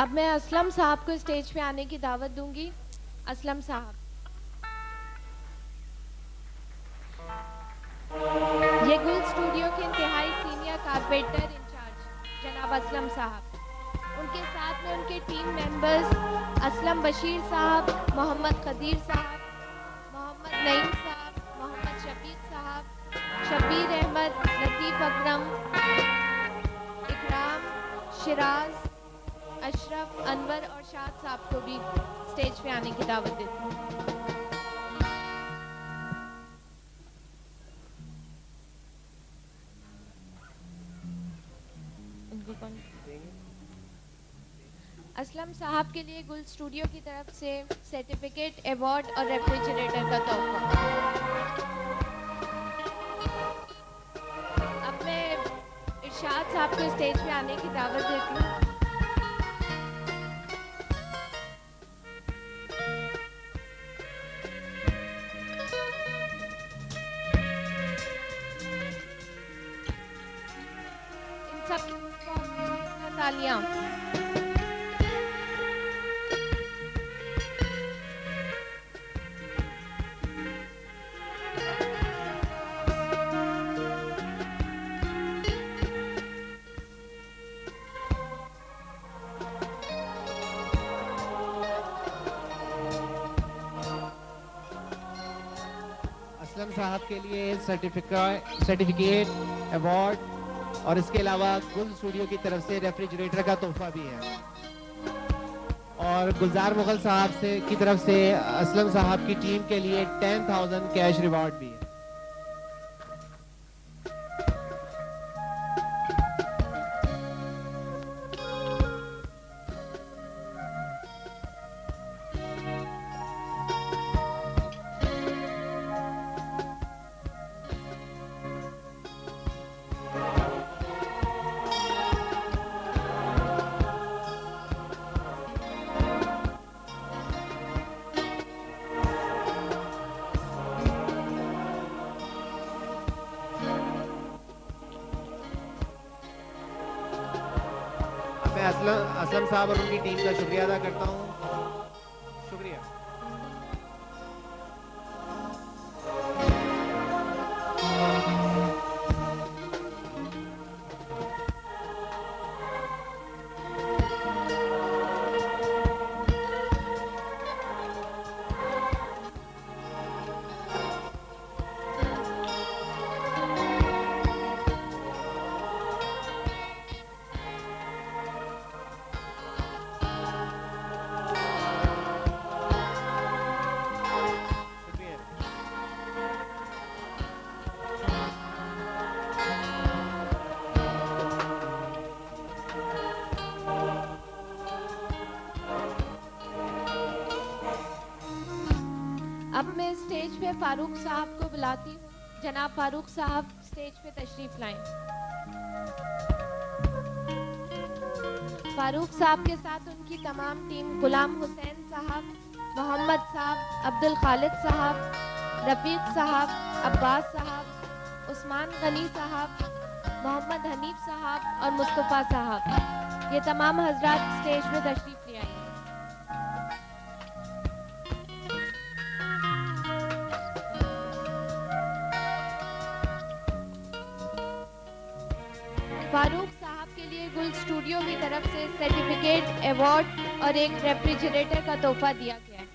अब मैं असलम साहब को स्टेज पे आने की दावत दूंगी। असलम साहब, ये गुल स्टूडियो के इंतहाई सीनियर कारपेंटर इंचार्ज जनाब असलम साहब, उनके साथ में उनके टीम मेंबर्स असलम बशीर साहब, मोहम्मद कदीर साहब, मोहम्मद नईम साहब, मोहम्मद शफीक साहब, शबीर अहमद, लतीफ़ अकरम, इकराम, शिराज, अशरफ, अनवर और शाद साहब को भी स्टेज पे आने की दावत देती हूँ। असलम साहब के लिए गुल स्टूडियो की तरफ से सर्टिफिकेट, अवार्ड और रेफ्रिजरेटर का तोहफा। अब मैं इरशाद साहब को स्टेज पे आने की दावत देती हूँ। इन सब की तालियां। असलम साहब के लिए सर्टिफिकेट, अवार्ड और इसके अलावा गुल स्टूडियो की तरफ से रेफ्रिजरेटर का तोहफा भी है। और गुलजार मुगल साहब से की तरफ से असलम साहब की टीम के लिए 10,000 कैश रिवॉर्ड भी है। मैं असलम साहब और उनकी टीम का शुक्रिया अदा करता हूँ। शुक्रिया। अब मैं स्टेज पे फारूक साहब को बुलाती हूँ। जनाब फारूक साहब स्टेज पे तशरीफ लाएं। फारूक साहब के साथ उनकी तमाम टीम गुलाम हुसैन साहब, मोहम्मद साहब, अब्दुल खालिद साहब, रफीक साहब, अब्बास साहब, उस्मान गनी साहब, मोहम्मद हनीफ साहब और मुस्तफ़ा साहब, ये तमाम हजरात स्टेज पे तशरीफ ले आए। फारूक साहब के लिए गुल स्टूडियो की तरफ से सर्टिफिकेट, अवार्ड और एक रेफ्रिजरेटर का तोहफा दिया गया है।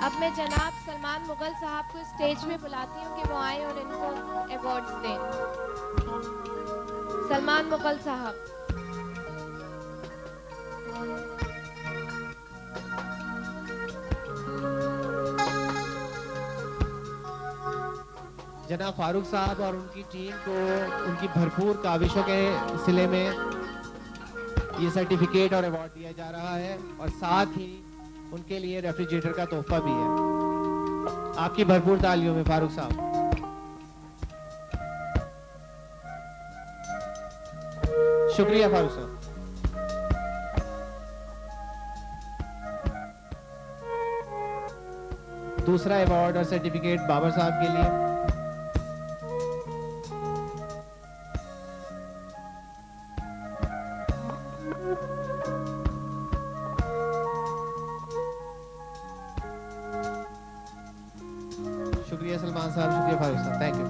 अब मैं जनाब सलमान मुगल साहब को स्टेज पे बुलाती हूँ कि वो आए और इनको अवार्ड्स दें। सलमान मुगल साहब। जनाब फारूक साहब और उनकी टीम को उनकी भरपूर काविशों के सिले में ये सर्टिफिकेट और अवार्ड दिया जा रहा है और साथ ही उनके लिए रेफ्रिजरेटर का तोहफा भी है। आपकी भरपूर तालियों में फारूक साहब। शुक्रिया फारूक साहब। दूसरा अवार्ड और सर्टिफिकेट बाबर साहब के लिए। शुक्रिया सलमान साहब, शुक्रिया फारूक साहब, थैंक यू।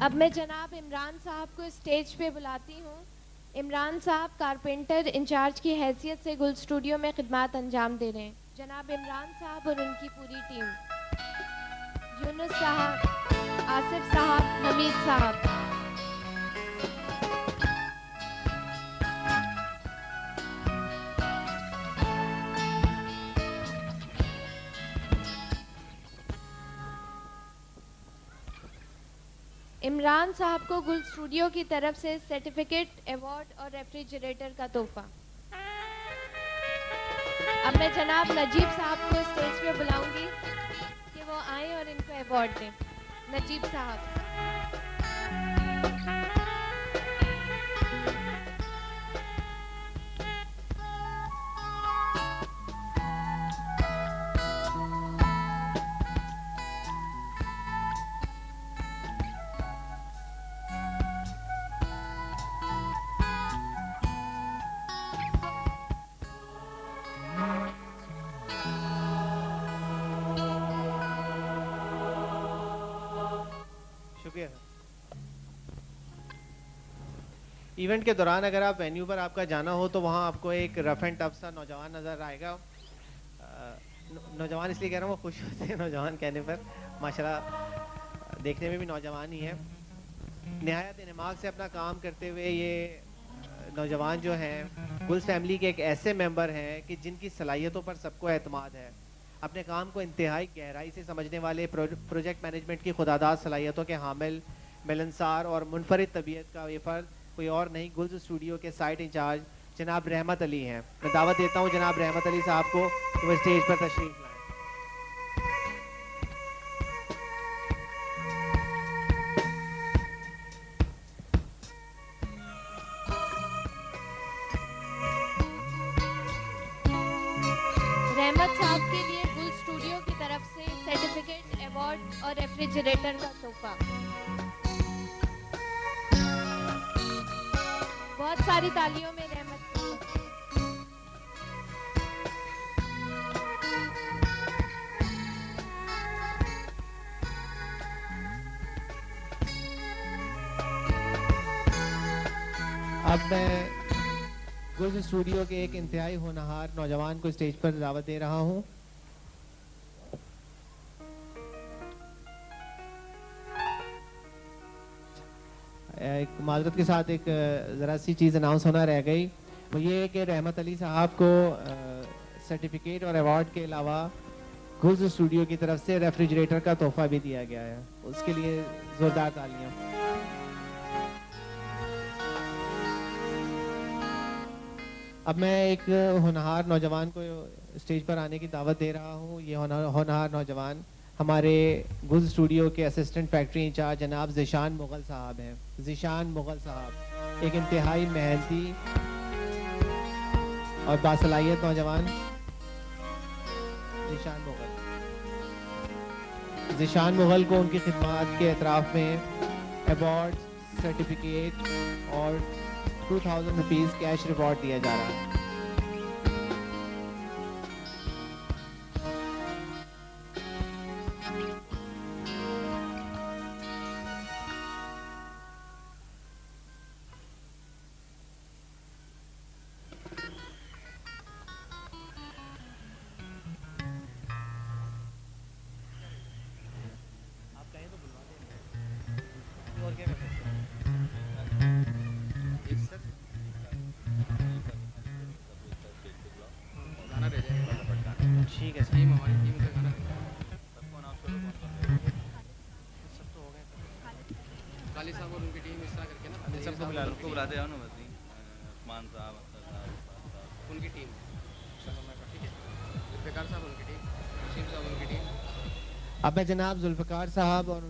अब मैं जनाब इमरान साहब को स्टेज पे बुलाती हूँ। इमरान साहब कारपेंटर इंचार्ज की हैसियत से गुल स्टूडियो में खिदमत अंजाम दे रहे हैं। जनाब इमरान साहब और उनकी पूरी टीम, यूनुस साहब, आसिफ साहब, हमीद साहब। इमरान साहब को गुल स्टूडियो की तरफ से सर्टिफिकेट, अवार्ड और रेफ्रिजरेटर का तोहफा। अब मैं जनाब नजीब साहब को स्टेज पे बुलाऊंगी कि वो आए और इनको अवार्ड दें। नजीब साहब। शुक्रिया। इवेंट के दौरान अगर आप वेन्यू पर आपका जाना हो तो वहाँ आपको एक रफ एंड टफ सा नौजवान नज़र आएगा। नौजवान इसलिए कह रहा हूँ, वो खुश होते हैं नौजवान कहने पर, माशाल्लाह देखने में भी नौजवान ही है। नहायत दिमाग से अपना काम करते हुए ये नौजवान जो हैं गुल्स फैमिली के एक ऐसे मेंबर हैं कि जिनकी सलाहियतों पर सबको एतमाद है। अपने काम को इंतहाई गहराई से समझने वाले, प्रोजेक्ट मैनेजमेंट की खुदादाद सलाहियतों के हामिल, मिलनसार और मुनफरिद तबीयत का ये फ़र्द कोई और नहीं, गुल्स स्टूडियो के साइट इंचार्ज जनाब रहमत अली हैं। मैं दावत देता हूँ जनाब रहमत अली साहब को कि वो स्टेज पर तशरीफ़ लाएं। रहमत साहब के लिए गुल स्टूडियो की तरफ से सर्टिफिकेट, अवार्ड और रेफ्रिजरेटर का तोहफा। बहुत सारी तालियों में रहमत साहब। अब मैं गुल्स स्टूडियो के एक इंतहाई होनहार नौजवान को स्टेज पर दावत दे रहा हूँ। एक माजरत के साथ एक ज़रा सी चीज़ अनाउंस होना रह गई, वो ये कि रहमत अली साहब को सर्टिफिकेट और अवार्ड के अलावा गुल्स स्टूडियो की तरफ से रेफ्रिजरेटर का तोहफा भी दिया गया है। उसके लिए ज़ोरदार तालियां। अब मैं एक होनहार नौजवान को स्टेज पर आने की दावत दे रहा हूँ। ये होनहार नौजवान हमारे गुल्स स्टूडियो के असिस्टेंट फैक्ट्री इंचार्ज जनाब ज़िशान मुग़ल साहब हैं। ज़िशान मुग़ल साहब एक इंतहाई मेहनती और बासलाहियत नौजवान। ज़िशान मुग़ल को उनकी खिदमत के एतराफ़ में अवार्ड, सर्टिफिकेट और 2000 रुपीज़ कैश रिवॉर्ड दिया जा रहा है। ठीक है सर। टीम हमारी टीम का गाना सब तो हो गए। खाली साहब और उनकी टीम इस तरह करके ना सबको बुलाते जाओ ना, बस नहीं उस्मान साहब, अख्तर साहब, उनकी टीम। चलो मैं ठीक है, जुल्फ़िकार साहब अब मैं जनाब जुल्फकार साहब और